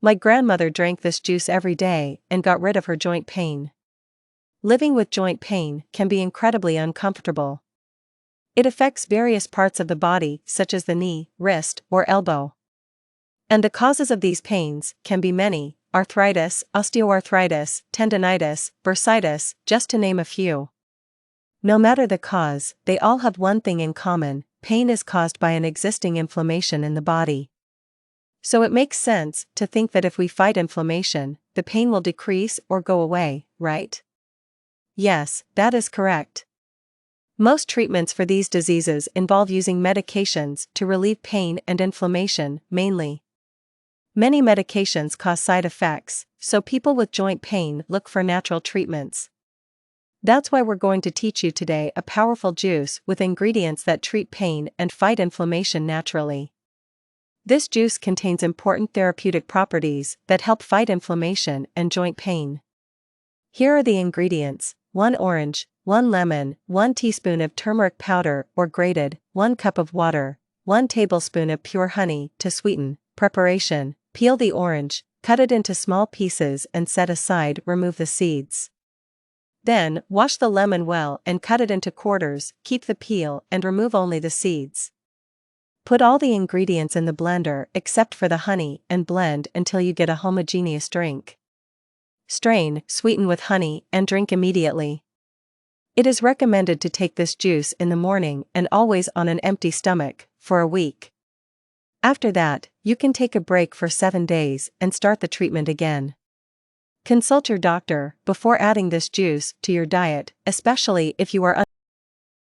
My grandmother drank this juice every day and got rid of her joint pain. Living with joint pain can be incredibly uncomfortable. It affects various parts of the body, such as the knee, wrist, or elbow. And the causes of these pains can be many: arthritis, osteoarthritis, tendonitis, bursitis, just to name a few. No matter the cause, they all have one thing in common: pain is caused by an existing inflammation in the body. So it makes sense to think that if we fight inflammation, the pain will decrease or go away, right? Yes, that is correct. Most treatments for these diseases involve using medications to relieve pain and inflammation, mainly. Many medications cause side effects, so people with joint pain look for natural treatments. That's why we're going to teach you today a powerful juice with ingredients that treat pain and fight inflammation naturally. This juice contains important therapeutic properties that help fight inflammation and joint pain. Here are the ingredients: 1 orange, 1 lemon, 1 teaspoon of turmeric powder or grated, 1 cup of water, 1 tablespoon of pure honey to sweeten. Preparation: peel the orange, cut it into small pieces and set aside. Remove the seeds. Then, wash the lemon well and cut it into quarters. Keep the peel and remove only the seeds. Put all the ingredients in the blender except for the honey and blend until you get a homogeneous drink. Strain, sweeten with honey, and drink immediately. It is recommended to take this juice in the morning and always on an empty stomach, for a week. After that, you can take a break for 7 days and start the treatment again. Consult your doctor before adding this juice to your diet, especially if you are